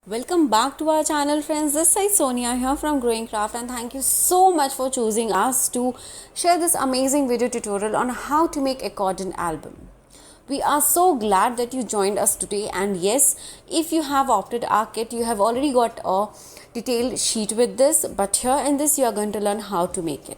Welcome back to our channel, friends. This is Sonia here from Growing Craft, and thank you so much for choosing us to share this amazing video tutorial on how to make accordion album. We are so glad that you joined us today, and yes, if you have opted our kit, you have already got a detailed sheet with this, but here in this you are going to learn how to make it.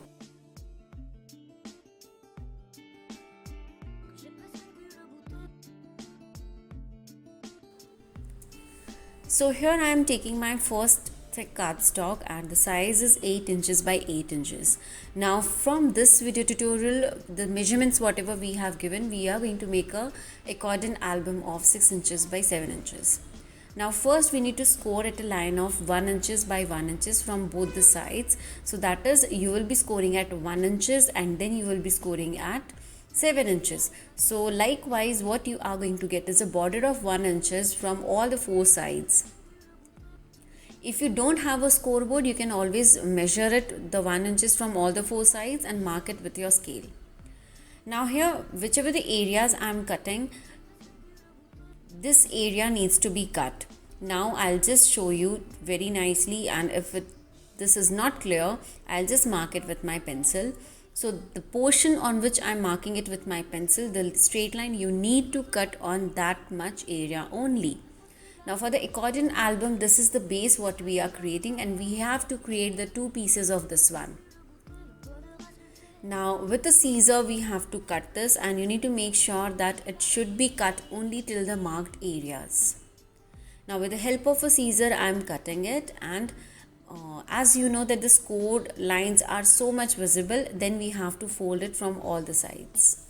So here I am taking my first thick cardstock and the size is 8 inches by 8 inches. Now from this video tutorial, the measurements whatever we have given, we are going to make a accordion album of 6 inches by 7 inches. Now first we need to score at a line of 1 inches by 1 inches from both the sides. So that is, you will be scoring at 1 inches and then you will be scoring at 7 inches. So likewise what you are going to get is a border of 1 inches from all the four sides. If you don't have a scoreboard, you can always measure it the 1 inches from all the four sides and mark it with your scale. Now here, whichever the areas I am cutting, this area needs to be cut. Now I'll just show you very nicely, and if this is not clear, I'll just mark it with my pencil. So the portion on which I'm marking it with my pencil, the straight line, you need to cut on that much area only. Now for the accordion album, this is the base what we are creating, and we have to create the two pieces of this one. Now with the scissor we have to cut this, and you need to make sure that it should be cut only till the marked areas. Now with the help of a scissor I am cutting it, and as you know that the scored lines are so much visible, then we have to fold it from all the sides.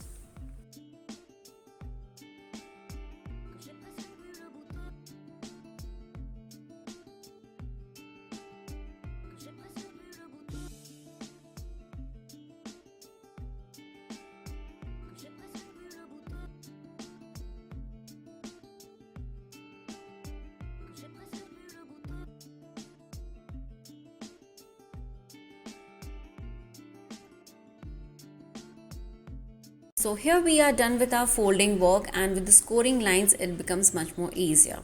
So here we are done with our folding work, and with the scoring lines it becomes much more easier.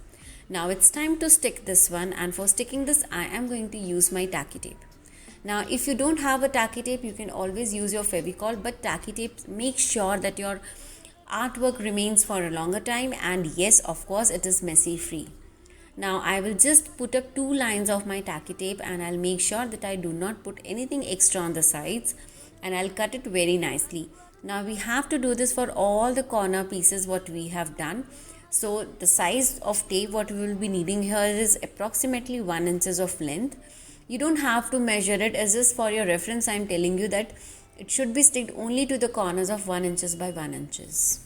Now it's time to stick this one, and for sticking this I am going to use my tacky tape. Now if you don't have a tacky tape, you can always use your Fevicol, but tacky tape makes sure that your artwork remains for a longer time, and yes, of course, it is messy free. Now I will just put up 2 lines of my tacky tape, and I'll make sure that I do not put anything extra on the sides, and I'll cut it very nicely. Now we have to do this for all the corner pieces what we have done. So the size of tape what we will be needing here is approximately 1 inches of length. You don't have to measure it, as just for your reference I am telling you that it should be sticked only to the corners of 1 inches by 1 inches.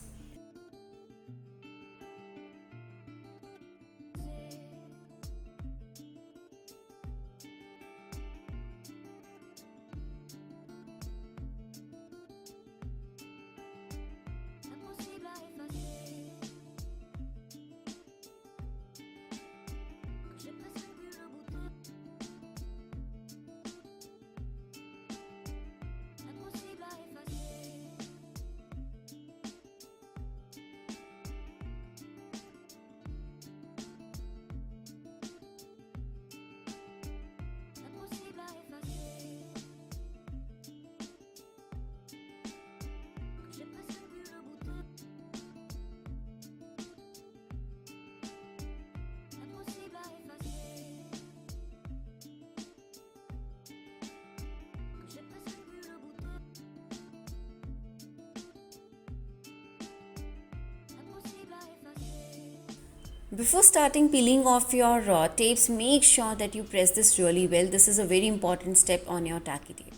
Before starting peeling off your tapes, make sure that you press this really well. This is a very important step on your tacky tape.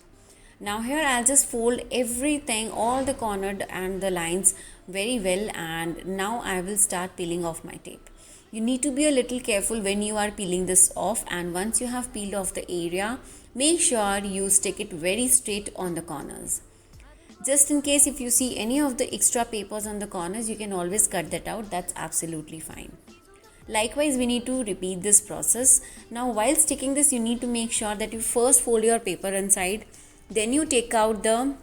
Now here I'll just fold everything, all the cornered and the lines very well, and now I will start peeling off my tape. You need to be a little careful when you are peeling this off, and once you have peeled off the area, make sure you stick it very straight on the corners. Just in case if you see any of the extra papers on the corners, you can always cut that out. That's absolutely fine. Likewise, we need to repeat this process. Now while sticking this, you need to make sure that you first fold your paper inside, then you take out the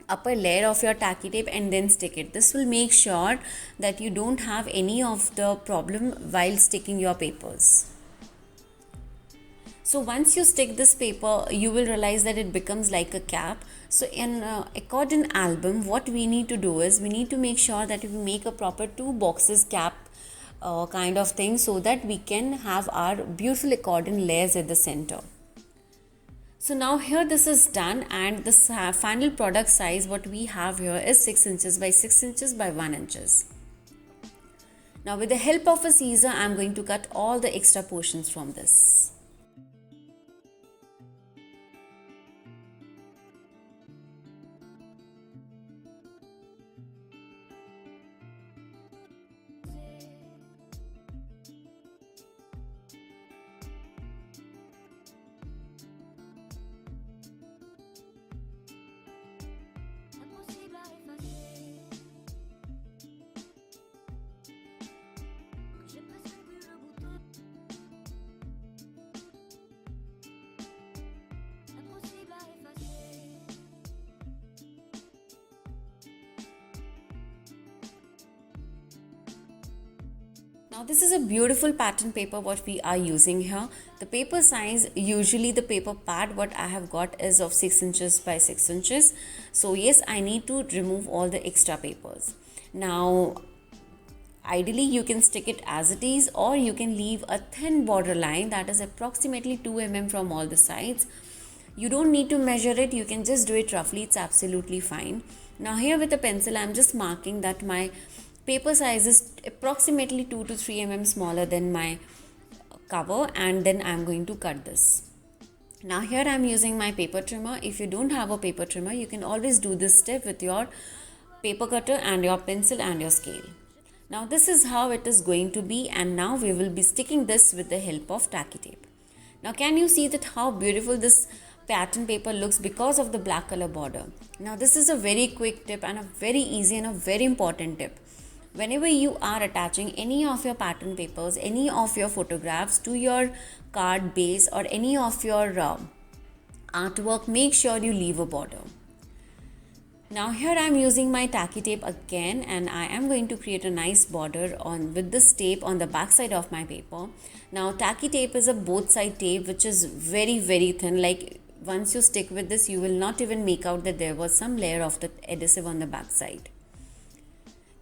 upper layer of your tacky tape and then stick it. This will make sure that you don't have any of the problem while sticking your papers. So once you stick this paper, you will realize that it becomes like a cap. So in accordion album, what we need to do is we need to make sure that we make a proper 2 boxes cap kind of thing, so that we can have our beautiful accordion layers at the center. So now here this is done, and the final product size what we have here is 6 inches by 6 inches by 1 inches. Now with the help of a scissor, I am going to cut all the extra portions from this. Now this is a beautiful pattern paper what we are using here. The paper size, usually the paper pad what I have got is of 6 inches by 6 inches. So yes, I need to remove all the extra papers. Now ideally you can stick it as it is, or you can leave a thin border line that is approximately 2 mm from all the sides. You don't need to measure it, you can just do it roughly, it's absolutely fine. Now here with a pencil I am just marking that my paper size is approximately 2 to 3 mm smaller than my cover, and then I am going to cut this. Now here I am using my paper trimmer. If you don't have a paper trimmer, you can always do this step with your paper cutter and your pencil and your scale. Now this is how it is going to be, and now we will be sticking this with the help of tacky tape. Now can you see that how beautiful this pattern paper looks because of the black color border? Now this is a very quick tip and a very easy and a very important tip. Whenever you are attaching any of your pattern papers, any of your photographs to your card base or any of your artwork, make sure you leave a border. Now here I am using my tacky tape again, and I am going to create a nice border on with this tape on the back side of my paper. Now tacky tape is a both side tape which is very thin. Like once you stick with this, you will not even make out that there was some layer of the adhesive on the back side.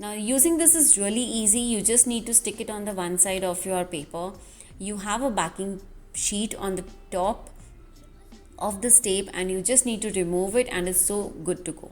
Now using this is really easy. You just need to stick it on the one side of your paper. You have a backing sheet on the top of this tape, and you just need to remove it, and it's so good to go.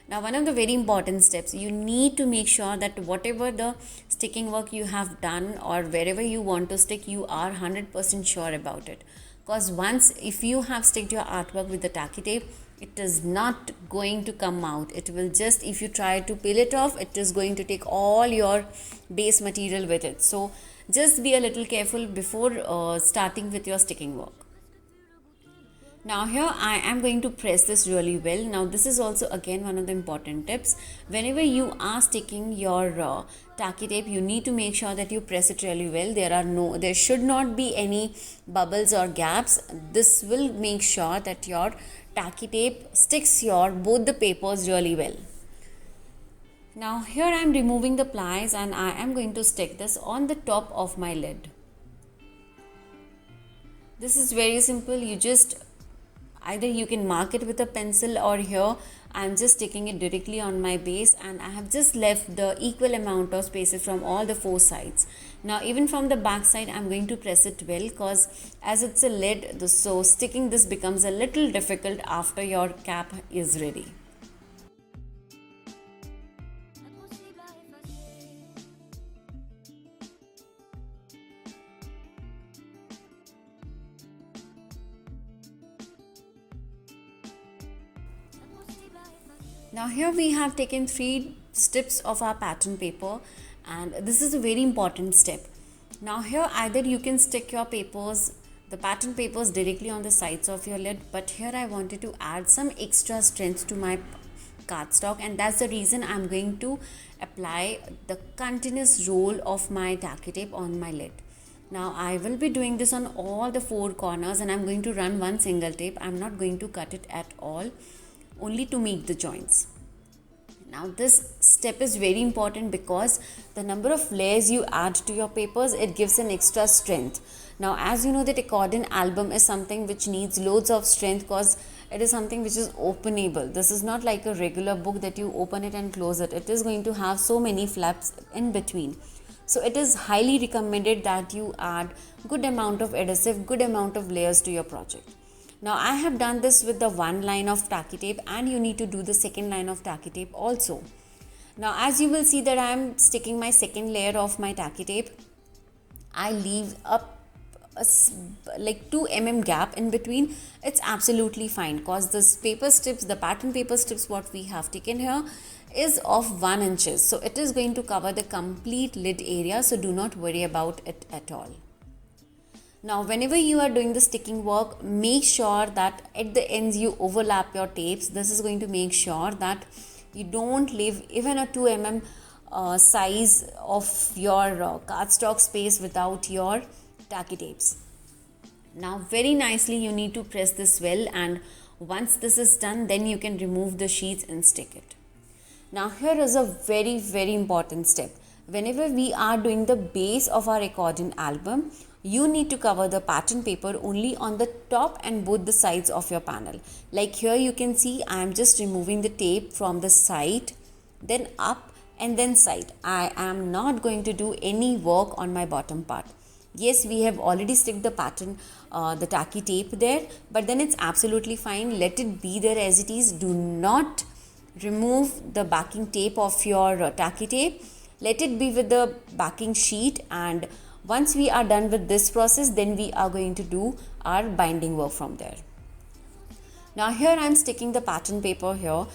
Now one of the very important steps, you need to make sure that whatever the sticking work you have done or wherever you want to stick, you are 100% sure about it. Because once if you have sticked your artwork with the tacky tape, it is not going to come out. It will just, if you try to peel it off, it is going to take all your base material with it. So just be a little careful before starting with your sticking work. Now here I am going to press this really well. Now this is also again one of the important tips. Whenever you are sticking your tacky tape, you need to make sure that you press it really well. There should not be any bubbles or gaps. This will make sure that your tacky tape sticks both the papers really well. Now here I am removing the plies, and I am going to stick this on the top of my lid. This is very simple. You just either you can mark it with a pencil, or here I am just sticking it directly on my base, and I have just left the equal amount of spaces from all the 4 sides. Now even from the back side I am going to press it well, because as it's a lid, so sticking this becomes a little difficult after your cap is ready. Now here we have taken 3 strips of our pattern paper, and this is a very important step. Now here either you can stick your papers, the pattern papers directly on the sides of your lid, but here I wanted to add some extra strength to my cardstock, and that's the reason I'm going to apply the continuous roll of my tacky tape on my lid. Now I will be doing this on all the 4 corners, and I'm going to run one single tape. I'm not going to cut it at all, only to make the joints. Now this step is very important because the number of layers you add to your papers, it gives an extra strength. Now as you know that accordion album is something which needs loads of strength because it is something which is openable. This is not like a regular book that you open it and close it. It is going to have so many flaps in between. So it is highly recommended that you add good amount of adhesive, good amount of layers to your project. Now I have done this with the one line of tacky tape, and you need to do the second line of tacky tape also. Now as you will see that I am sticking my second layer of my tacky tape, I leave like 2 mm gap in between. It's absolutely fine because this paper strips, the pattern paper strips what we have taken here is of 1 inches. So it is going to cover the complete lid area, so do not worry about it at all. Now whenever you are doing the sticking work, make sure that at the ends you overlap your tapes. This is going to make sure that you don't leave even a 2 mm size of your cardstock space without your tacky tapes. Now very nicely you need to press this well, and once this is done, then you can remove the sheets and stick it. Now here is a very important step. Whenever we are doing the base of our accordion album, you need to cover the pattern paper only on the top and both the sides of your panel. Like here you can see I am just removing the tape from the side, then up and then side. I am not going to do any work on my bottom part. Yes, we have already stick the pattern, the tacky tape there, but then it's absolutely fine. Let it be there as it is. Do not remove the backing tape of your tacky tape. Let it be with the backing sheet, and once we are done with this process, then we are going to do our binding work from there. Now here I am sticking the pattern paper here.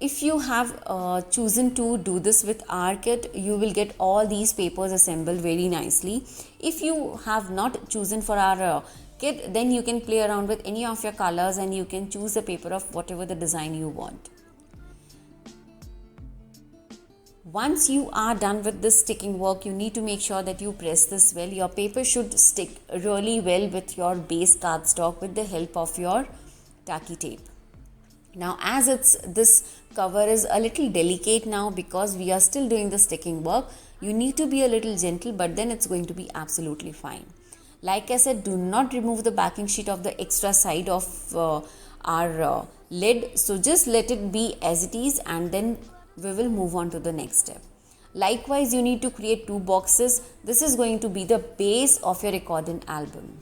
If you have chosen to do this with our kit, you will get all these papers assembled very nicely. If you have not chosen for our kit, then you can play around with any of your colors and you can choose the paper of whatever the design you want. Once you are done with this sticking work, you need to make sure that you press this well. Your paper should stick really well with your base cardstock with the help of your tacky tape. Now as this cover is a little delicate now because we are still doing the sticking work, you need to be a little gentle, but then it's going to be absolutely fine. Like I said, do not remove the backing sheet of the extra side of our lid. So just let it be as it is, and then we will move on to the next step. Likewise, you need to create 2 boxes. This is going to be the base of your accordion album.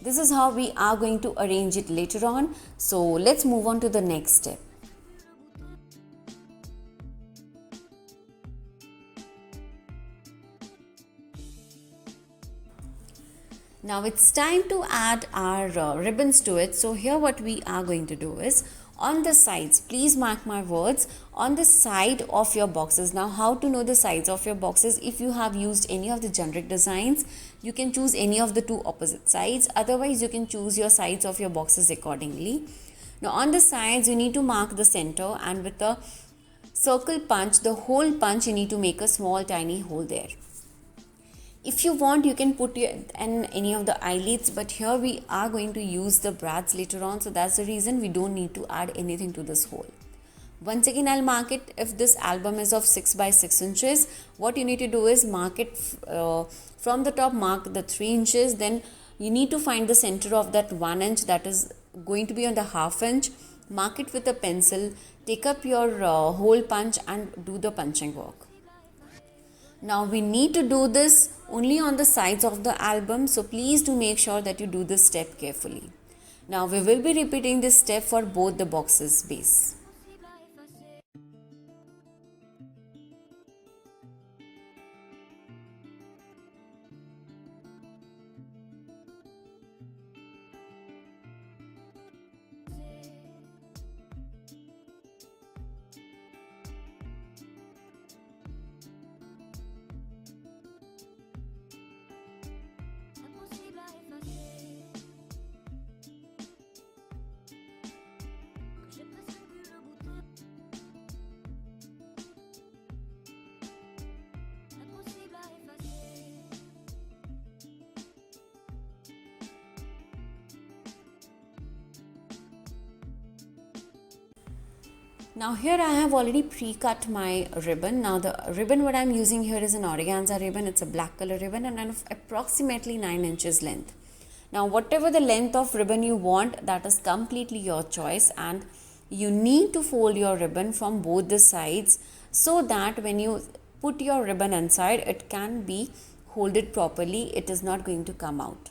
This is how we are going to arrange it later on. So let's move on to the next step. Now it's time to add our ribbons to it. So here what we are going to do is, on the sides, please mark my words, on the side of your boxes. Now how to know the sides of your boxes? If you have used any of the generic designs, you can choose any of the 2 opposite sides. Otherwise you can choose your sides of your boxes accordingly. Now on the sides you need to mark the center, and with the circle punch, the hole punch, you need to make a small tiny hole there. If you want, you can put in any of the eyelets, but here we are going to use the brads later on, so that's the reason we don't need to add anything to this hole. Once again, I'll mark it. If this album is of 6 by 6 inches, what you need to do is mark it from the top, mark the 3 inches, then you need to find the center of that 1 inch that is going to be on the half inch, mark it with a pencil, take up your hole punch and do the punching work. Now we need to do this only on the sides of the album, so please do make sure that you do this step carefully. Now we will be repeating this step for both the boxes base. Now here I have already pre-cut my ribbon. Now the ribbon what I'm using here is an organza ribbon. It's a black color ribbon and of approximately 9 inches length. Now whatever the length of ribbon you want, that is completely your choice, and you need to fold your ribbon from both the sides so that when you put your ribbon inside, it can be folded properly. It is not going to come out.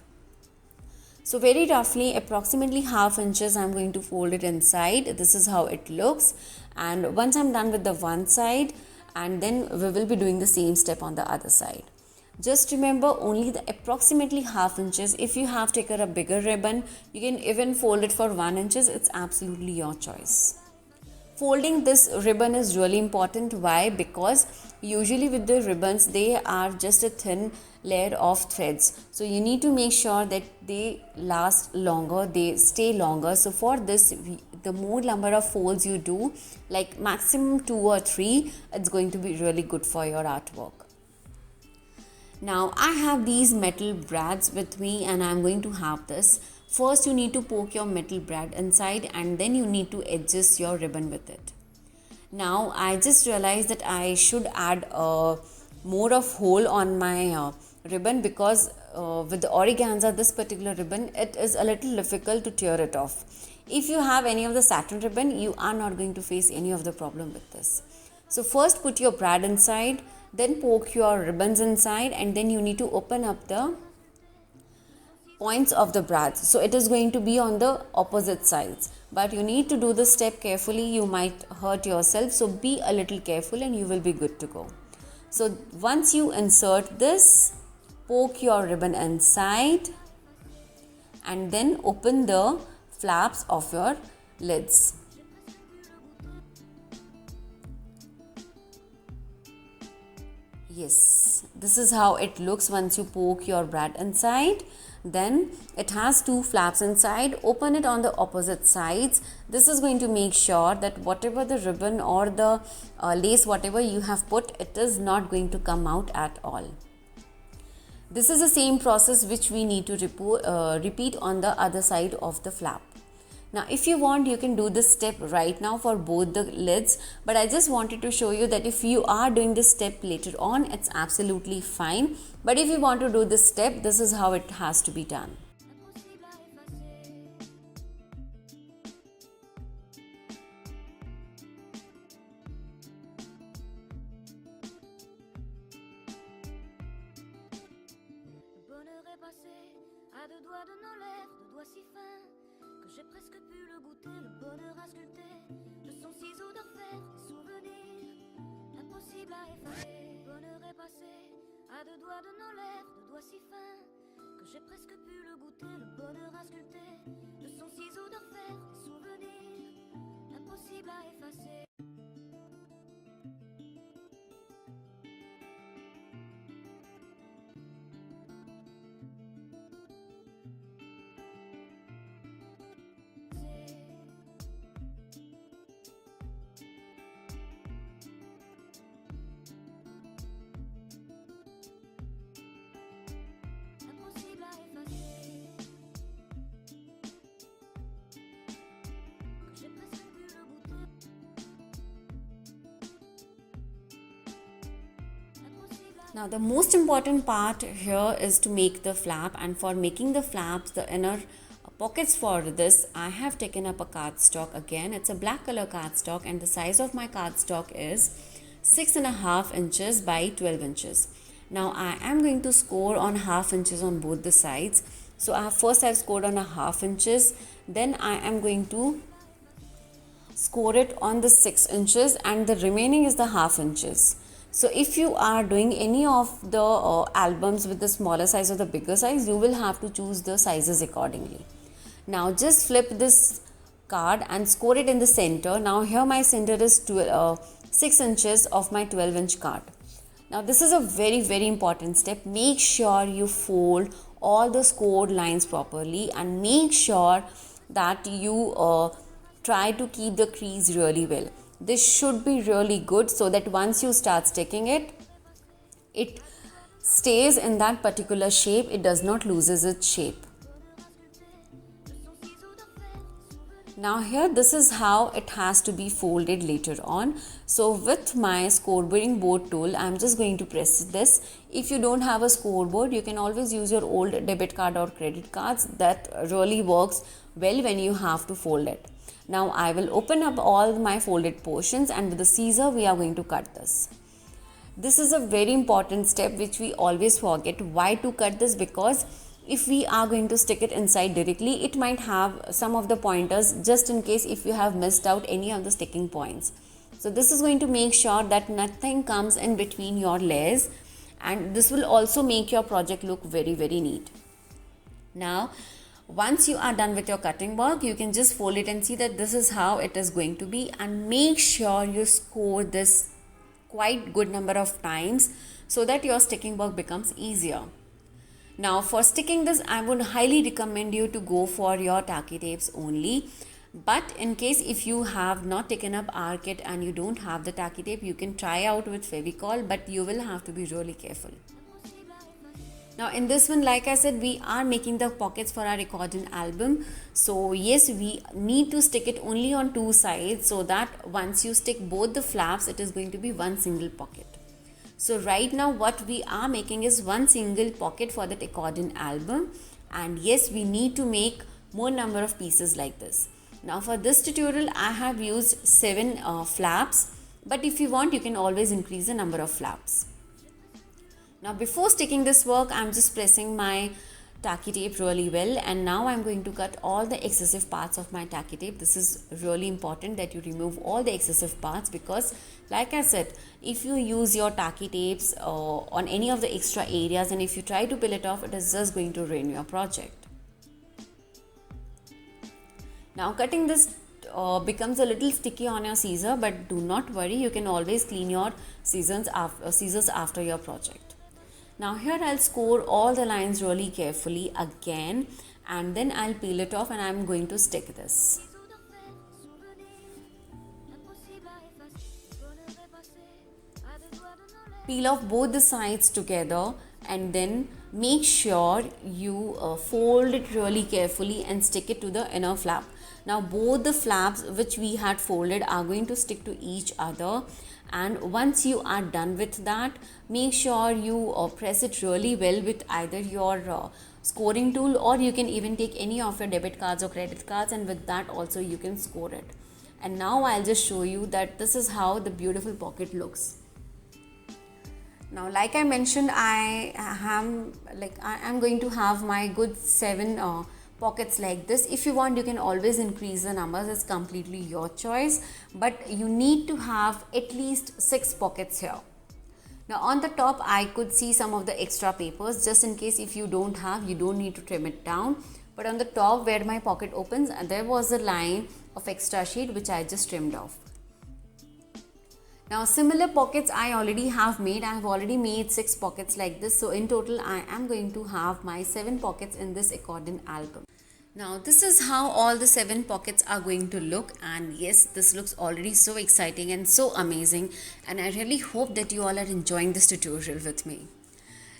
So very roughly, approximately half inches, I'm going to fold it inside. This is how it looks. And once I'm done with the one side, and then we will be doing the same step on the other side. Just remember only the approximately half inches. If you have taken a bigger ribbon, you can even fold it for 1 inches. It's absolutely your choice. Folding this ribbon is really important. Why? Because usually with the ribbons, they are just a thin layer of threads. So you need to make sure that they last longer, they stay longer. So for this, the more number of folds you do, like maximum 2 or 3, it's going to be really good for your artwork. Now I have these metal brads with me and I'm going to have this. First you need to poke your metal brad inside and then you need to adjust your ribbon with it. Now I just realized that I should add more of hole on my ribbon because with the organza, this particular ribbon, it is a little difficult to tear it off. If you have any of the satin ribbon, you are not going to face any of the problem with this. So first put your brad inside, then poke your ribbons inside, and then you need to open up the points of the brads. So it is going to be on the opposite sides, but you need to do this step carefully. You might hurt yourself, so be a little careful and you will be good to go. So once you insert this, poke your ribbon inside and then open the flaps of your lids. Yes, this is how it looks once you poke your brad inside. Then it has 2 flaps inside. Open it on the opposite sides. This is going to make sure that whatever the ribbon or the lace, whatever you have put, it is not going to come out at all. This is the same process which we need to repeat on the other side of the flap. Now if you want, you can do this step right now for both the lids, but I just wanted to show you that if you are doing this step later on, it's absolutely fine. But if you want to do this step, this is how it has to be done. J'ai presque pu le goûter, le bonheur à sculpter, de son ciseau d'orfèvre, des souvenirs impossibles à effacer. Le bonheur est passé à 2 doigts de nos lèvres, 2 doigts si fins que j'ai presque pu le goûter, le bonheur à sculpter, de son ciseau d'orfèvre, des souvenirs impossibles à effacer. Now the most important part here is to make the flap, and for making the flaps, the inner pockets for this, I have taken up a cardstock again. It's a black color cardstock and the size of my cardstock is 6.5 inches by 12 inches. Now I am going to score on half inches on both the sides. So first I've scored on a half inches, then I am going to score it on the 6 inches and the remaining is the half inches. So if you are doing any of the albums with the smaller size or the bigger size, you will have to choose the sizes accordingly. Now just flip this card and score it in the center. Now here my center is 6 inches of my 12-inch card. Now this is a very important step. Make sure you fold all the scored lines properly and make sure that you try to keep the crease really well. This should be really good so that once you start sticking it, it stays in that particular shape. It does not loses its shape. Now here, this is how it has to be folded later on. So with my scoreboarding board tool, I'm just going to press this. If you don't have a scoreboard, you can always use your old debit card or credit cards. That really works well when you have to fold it. Now I will open up all my folded portions, and with the scissor we are going to cut this. This is a very important step which we always forget. Why to cut this? Because if we are going to stick it inside directly, it might have some of the pointers, just in case if you have missed out any of the sticking points. So this is going to make sure that nothing comes in between your layers, and this will also make your project look very neat. Now once you are done with your cutting work, you can just fold it and see that this is how it is going to be, and make sure you score this quite good number of times so that your sticking work becomes easier. Now for sticking this, I would highly recommend you to go for your tacky tapes only. But in case if you have not taken up our kit and you don't have the tacky tape, you can try out with Fevicol, but you will have to be really careful. Now in this one, like I said, we are making the pockets for our recording album. So yes, we need to stick it only on two sides, so that once you stick both the flaps, it is going to be one single pocket. So right now what we are making is one single pocket for the accordion album, and yes, we need to make more number of pieces like this. Now for this tutorial I have used 7 flaps, but if you want you can always increase the number of flaps. Now before sticking this work, I'm just pressing my tacky tape really well, and now I'm going to cut all the excessive parts of my tacky tape. This is really important that you remove all the excessive parts, because like I said, if you use your tacky tapes on any of the extra areas and if you try to peel it off, it is just going to ruin your project. Now cutting this becomes a little sticky on your scissor, but do not worry, you can always clean your scissors after your project. Now here I'll score all the lines really carefully again, and then I'll peel it off and I'm going to stick this. Peel off both the sides together, and then make sure you fold it really carefully and stick it to the inner flap. Now both the flaps which we had folded are going to stick to each other, and once you are done with that, make sure you press it really well with either your scoring tool, or you can even take any of your debit cards or credit cards, and with that also you can score it. And now I'll just show you that this is how the beautiful pocket looks. Now like I mentioned, I am going to have my good 7 pockets like this. If you want, you can always increase the numbers, it's completely your choice, but you need to have at least 6 pockets here. Now on the top I could see some of the extra papers. Just in case if you don't have, you don't need to trim it down, but on the top where my pocket opens, there was a line of extra sheet which I just trimmed off. Now similar pockets I already have made. I have already made 6 pockets like this. So in total I am going to have my 7 pockets in this accordion album. Now this is how all the 7 pockets are going to look, and yes, this looks already so exciting and so amazing, and I really hope that you all are enjoying this tutorial with me.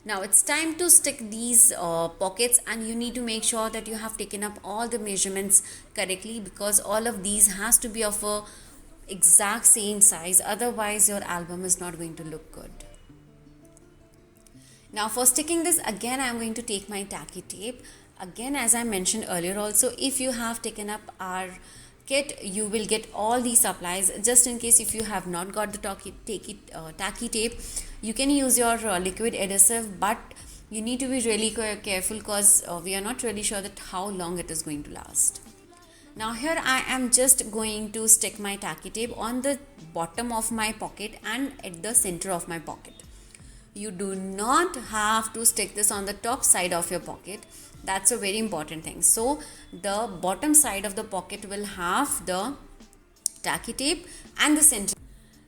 Now it's time to stick these pockets, and you need to make sure that you have taken up all the measurements correctly, because all of these has to be of a exact same size, otherwise your album is not going to look good. Now for sticking this, again I am going to take my tacky tape. Again, as I mentioned earlier also, if you have taken up our kit, you will get all these supplies. Just in case if you have not got the tacky tape, you can use your liquid adhesive, but you need to be really careful, because we are not really sure that how long it is going to last. Now here I am just going to stick my tacky tape on the bottom of my pocket and at the center of my pocket. You do not have to stick this on the top side of your pocket. That's a very important thing. So the bottom side of the pocket will have the tacky tape and the center.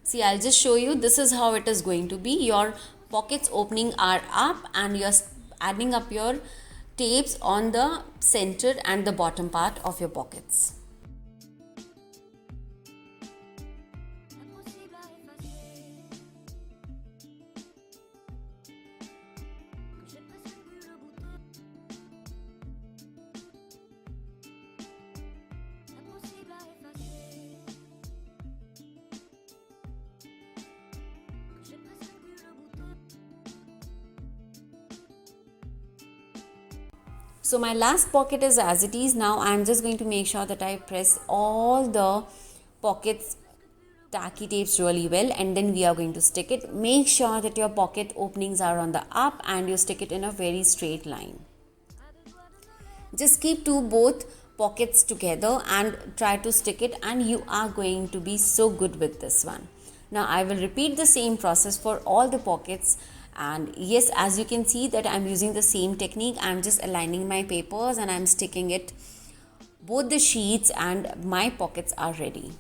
See, I'll just show you. This is how it is going to be. Your pockets opening are up, and you're adding up your tapes on the center and the bottom part of your pockets. So my last pocket is as it is. Now I'm just going to make sure that I press all the pockets tacky tapes really well, and then we are going to stick it. Make sure that your pocket openings are on the up and you stick it in a very straight line. Just keep both pockets together and try to stick it, and you are going to be so good with this one. Now I will repeat the same process for all the pockets, and yes, as you can see that I'm using the same technique. I'm just aligning my papers and I'm sticking it both the sheets, and my pockets are ready.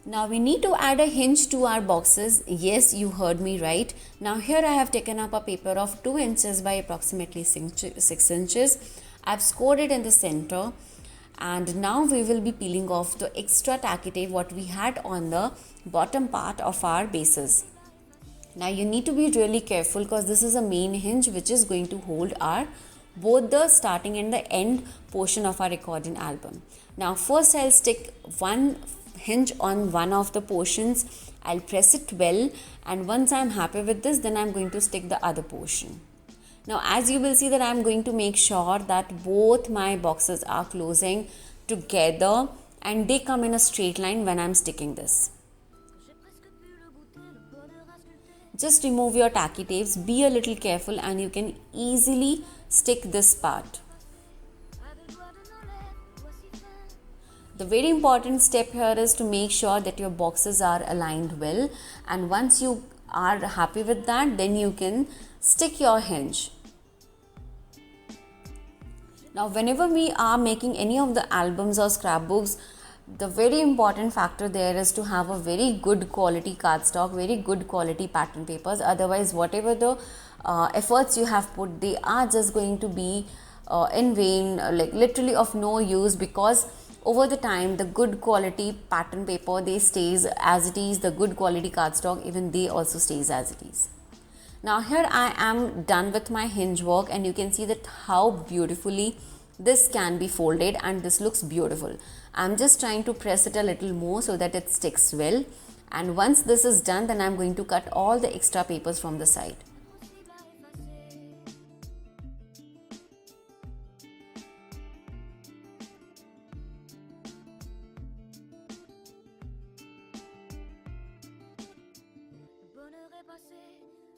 Now we need to add a hinge to our boxes. Yes, you heard me right. Now here I have taken up a paper of 2 inches by approximately 6 inches. I've scored it in the center, and now we will be peeling off the extra tacky tape what we had on the bottom part of our bases. Now you need to be really careful because this is a main hinge which is going to hold our both the starting and the end portion of our recording album. Now first I'll stick one hinge on one of the portions. I'll press it well, and once I'm happy with this, then I'm going to stick the other portion. Now as you will see that I'm going to make sure that both my boxes are closing together and they come in a straight line when I'm sticking this. Just remove your tacky tapes, be a little careful, and you can easily stick this part. The very important step here is to make sure that your boxes are aligned well, and once you are happy with that, then you can stick your hinge. Now whenever we are making any of the albums or scrapbooks, the very important factor there is to have a very good quality cardstock, very good quality pattern papers. Otherwise whatever the efforts you have put, they are just going to be in vain, like literally of no use, because over the time the good quality pattern paper, they stays as it is. The good quality cardstock, even they also stays as it is. Now here I am done with my hinge work, and you can see that how beautifully this can be folded, and this looks beautiful. I'm just trying to press it a little more so that it sticks well, and once this is done, then I'm going to cut all the extra papers from the side.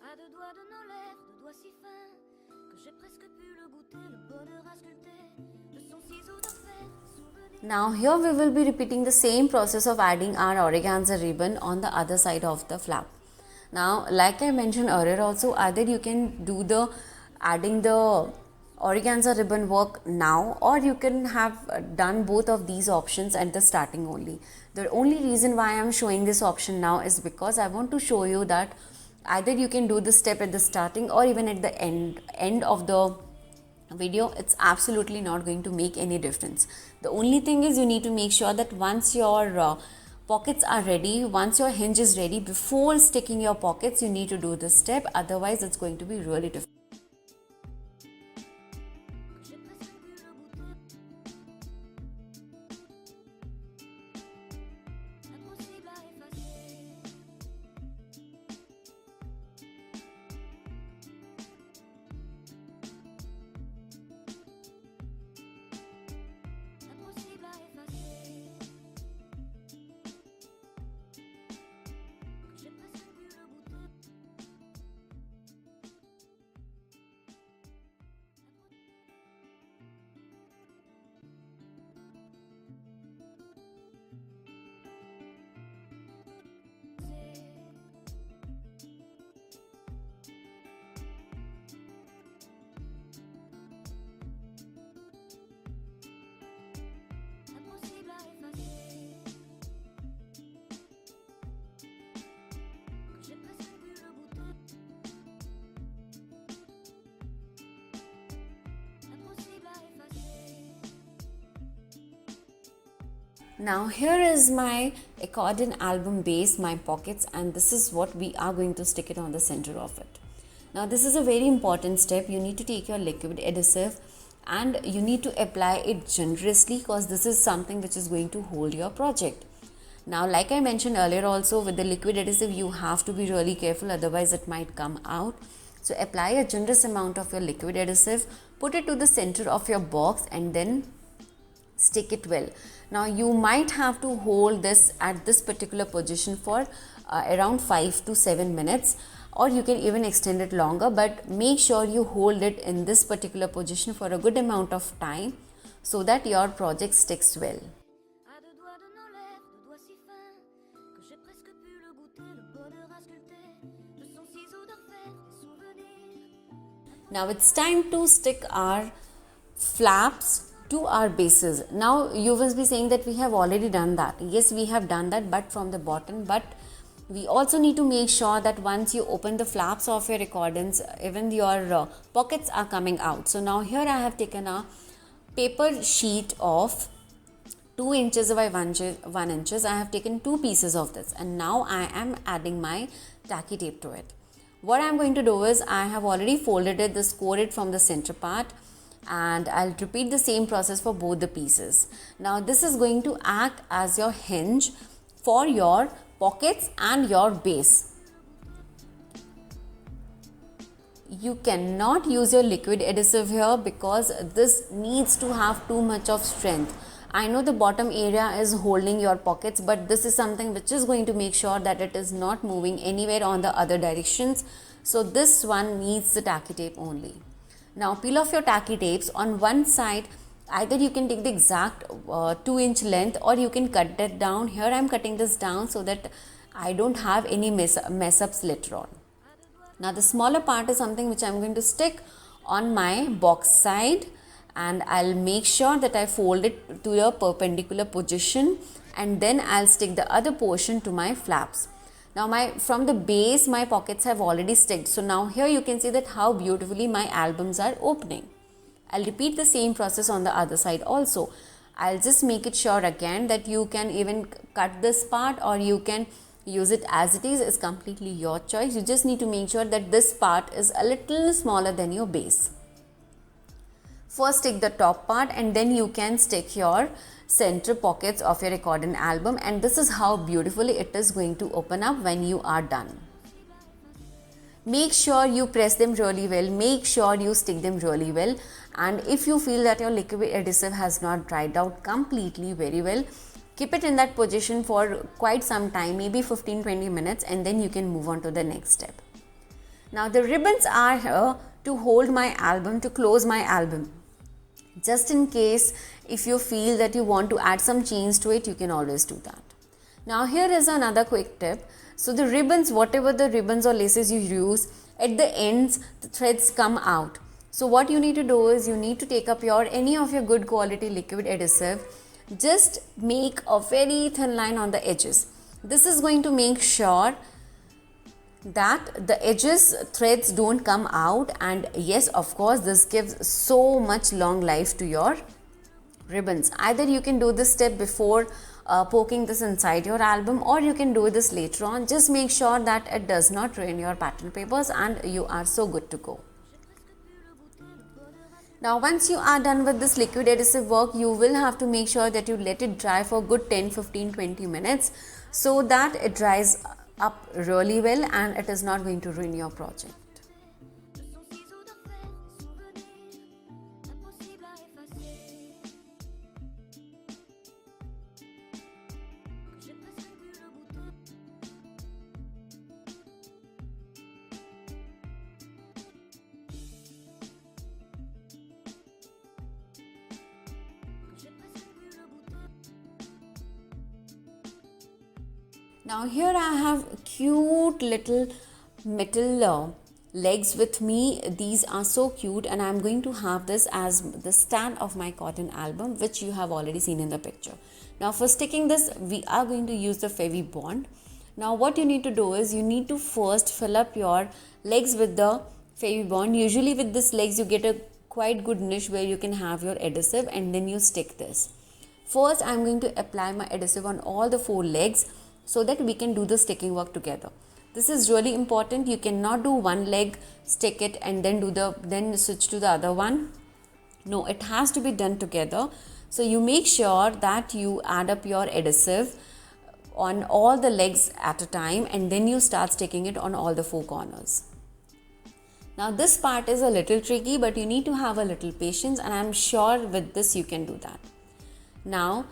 À deux doigts de nos lèvres, deux doigts si fins que j'ai presque pu le goûter, le bonheur à sculpter de son ciseau de fer. Now here we will be repeating the same process of adding our organza ribbon on the other side of the flap. Now like I mentioned earlier also, either you can do the adding the organza ribbon work now, or you can have done both of these options at the starting only. The only reason why I am showing this option now is because I want to show you that either you can do this step at the starting or even at the end of the video. It's absolutely not going to make any difference. The only thing is you need to make sure that once your pockets are ready, once your hinge is ready, before sticking your pockets, you need to do this step. Otherwise it's going to be really difficult. Impossible à effacer. Now here is my accordion album base, my pockets, and this is what we are going to stick it on the center of it. Now this is a very important step. You need to take your liquid adhesive and you need to apply it generously because this is something which is going to hold your project. Now like I mentioned earlier also, with the liquid adhesive you have to be really careful, otherwise it might come out. So apply a generous amount of your liquid adhesive, put it to the center of your box and then stick it well. Now you might have to hold this at this particular position for around 5 to 7 minutes, or you can even extend it longer, but make sure you hold it in this particular position for a good amount of time so that your project sticks well. À deux doigts de nos lèvres, deux doigts si fins que j'ai presque pu le goûter, le bonheur à sculpter de son ciseau de fer, des souvenirs. Now it's time to stick our flaps to our bases. Now you will be saying that we have already done that. Yes, we have done that, but from the bottom. But we also need to make sure that once you open the flaps of your accordions, even your pockets are coming out. So now here I have taken a paper sheet of 2 inches by 1 inches. I have taken 2 pieces of this, and now I am adding my tacky tape to it. What I am going to do is, I have already folded it, scored it from the center part, and I'll repeat the same process for both the pieces. Now this is going to act as your hinge for your pockets and your base. You cannot use your liquid adhesive here because this needs to have too much of strength. I know the bottom area is holding your pockets, but this is something which is going to make sure that it is not moving anywhere on the other directions. So this one needs the tacky tape only. Now peel off your tacky tapes. On one side, either you can take the exact 2-inch length or you can cut that down. Here I am cutting this down so that I don't have any mess ups later on. Now the smaller part is something which I am going to stick on my box side, and I'll make sure that I fold it to a perpendicular position, and then I'll stick the other portion to my flaps. Now from the base my pockets have already sticked. So now here you can see that how beautifully my albums are opening. I'll repeat the same process on the other side also. I'll just make it sure again that you can even cut this part or you can use it as it is. It's completely your choice. You just need to make sure that this part is a little smaller than your base. First stick the top part and then you can stick your center pockets of your accordion album, and this is how beautifully it is going to open up when you are done. Make sure you press them really well, make sure you stick them really well, and if you feel that your liquid adhesive has not dried out completely very well, keep it in that position for quite some time, maybe 15-20 minutes, and then you can move on to the next step. Now the ribbons are here to hold my album, to close my album. Just in case if you feel that you want to add some chains to it, you can always do that. Now here is another quick tip. So the ribbons, whatever the ribbons or laces you use, at the ends the threads come out. So what you need to do is, you need to take up any of your good quality liquid adhesive, just make a very thin line on the edges. This is going to make sure that the edges threads don't come out, and yes, of course, this gives so much long life to your ribbons. Either you can do this step before poking this inside your album, or you can do this later on. Just make sure that it does not ruin your pattern papers and you are so good to go. Now once you are done with this liquid adhesive work, you will have to make sure that you let it dry for good 10, 15, 20 minutes so that it dries up really well and it is not going to ruin your project. Now here I have cute little metal legs with me. These are so cute, and I am going to have this as the stand of my cotton album, which you have already seen in the picture. Now for sticking this, we are going to use the Fevibond. Now what you need to do is, you need to first fill up your legs with the Fevibond. Usually with this legs you get a quite good niche where you can have your adhesive, and then you stick this. First, I'm going to apply my adhesive on all the 4 legs so that we can do the sticking work together. This is really important. You cannot do one leg, stick it, and then switch to the other one. No, it has to be done together. So you make sure that you add up your adhesive on all the legs at a time, and then you start sticking it on all the 4 corners. Now this part is a little tricky, but you need to have a little patience, and I'm sure with this you can do that. Now,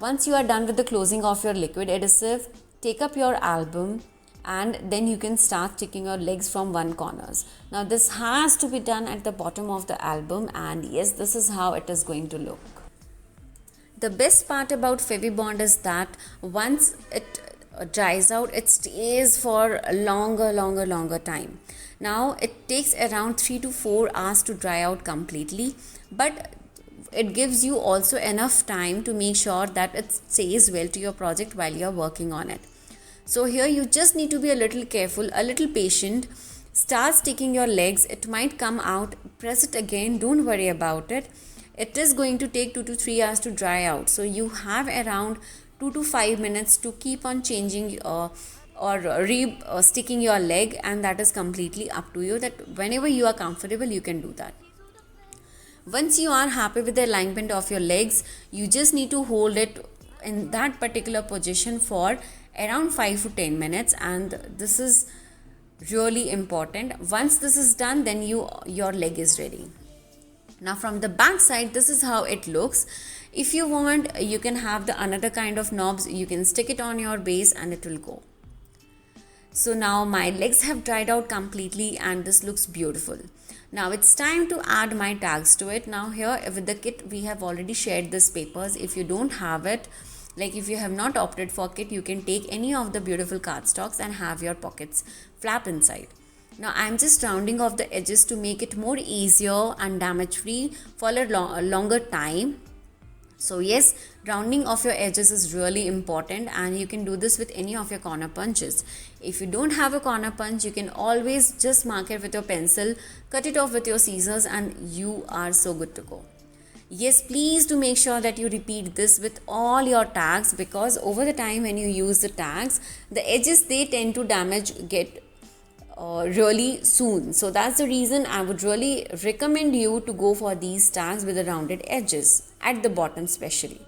once you are done with the closing of your liquid adhesive, take up your album and then you can start sticking your legs from one corners. Now this has to be done at the bottom of the album, and yes, this is how it is going to look. The best part about Fevibond is that once it dries out, it stays for a longer time. Now it takes around 3 to 4 hours to dry out completely, but it gives you also enough time to make sure that it stays well to your project while you're working on it. So here you just need to be a little careful, a little patient. Start sticking your legs. It might come out. Press it again. Don't worry about it. It is going to take 2 to 3 hours to dry out. So you have around 2 to 5 minutes to keep on changing sticking your leg, and that is completely up to you. That whenever you are comfortable, you can do that. Once you are happy with the alignment of your legs, you just need to hold it in that particular position for around 5 to 10 minutes, and this is really important. Once this is done, then your leg is ready. Now from the back side, this is how it looks. If you want, you can have the another kind of knobs. You can stick it on your base and it will go. So now my legs have dried out completely and this looks beautiful. Now it's time to add my tags to it. Now here with the kit, we have already shared these papers. If you don't have it, like if you have not opted for kit, you can take any of the beautiful cardstocks and have your pockets flap inside. Now I'm just rounding off the edges to make it more easier and damage free for a longer time. So yes, rounding off your edges is really important, and you can do this with any of your corner punches. If you don't have a corner punch, you can always just mark it with your pencil, cut it off with your scissors, and you are so good to go. Yes, please do make sure that you repeat this with all your tags, because over the time when you use the tags, the edges, they tend to get really soon. So that's the reason I would really recommend you to go for these tags with the rounded edges at the bottom especially.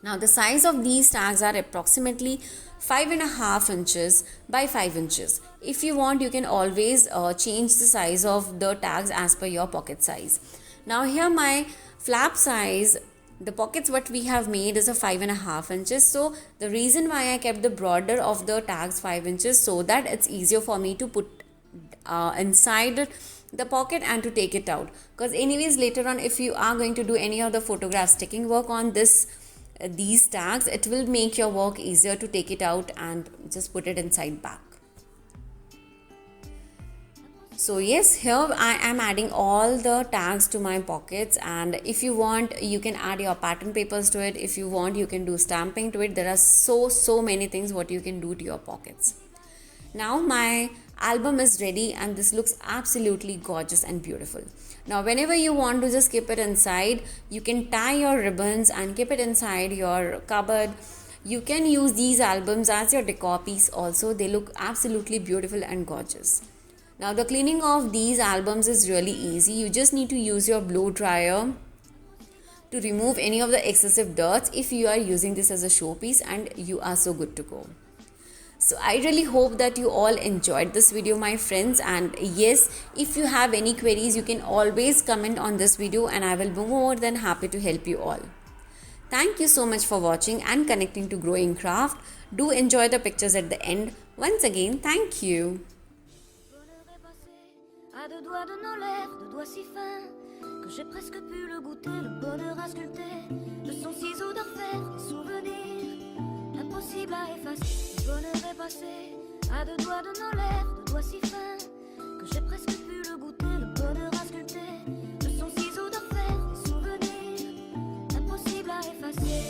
Now the size of these tags are approximately 5.5 inches by 5 inches. If you want, you can always change the size of the tags as per your pocket size. Now here my flap size, the pockets what we have made is a 5.5 inches. So the reason why I kept the border of the tags 5 inches, so that it's easier for me to put inside the pocket and to take it out. Because anyways, later on, if you are going to do any of the photograph sticking work on these tags, it will make your work easier to take it out and just put it inside back. So yes, here I am adding all the tags to my pockets, and if you want, you can add your pattern papers to it. If you want, you can do stamping to it. There are so many things what you can do to your pockets. Now my album is ready and this looks absolutely gorgeous and beautiful. Now whenever you want to just keep it inside, you can tie your ribbons and keep it inside your cupboard. You can use these albums as your decor piece also. They look absolutely beautiful and gorgeous. Now the cleaning of these albums is really easy. You just need to use your blow dryer to remove any of the excessive dirt if you are using this as a showpiece, and you are so good to go. So I really hope that you all enjoyed this video, my friends, and yes, if you have any queries, you can always comment on this video and I will be more than happy to help you all. Thank you so much for watching and connecting to Growing Craft. Do enjoy the pictures at the end. Once again, thank you. À 2 doigts de nos lèvres, 2 doigts si fins que j'ai presque pu le goûter, le bonheur à sculpter de son ciseau d'enfer, des souvenirs impossibles à effacer. Le bonheur est passé à 2 doigts de nos lèvres, 2 doigts si fins que j'ai presque pu le goûter, le bonheur à sculpter de son ciseau d'enfer, des souvenirs impossibles à effacer.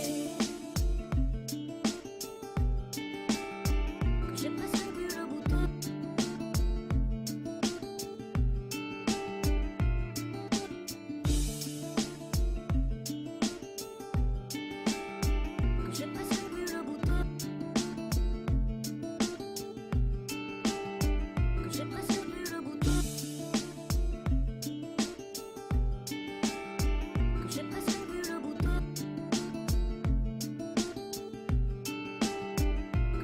Que j'ai presque pu le goûter.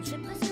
J'ai presque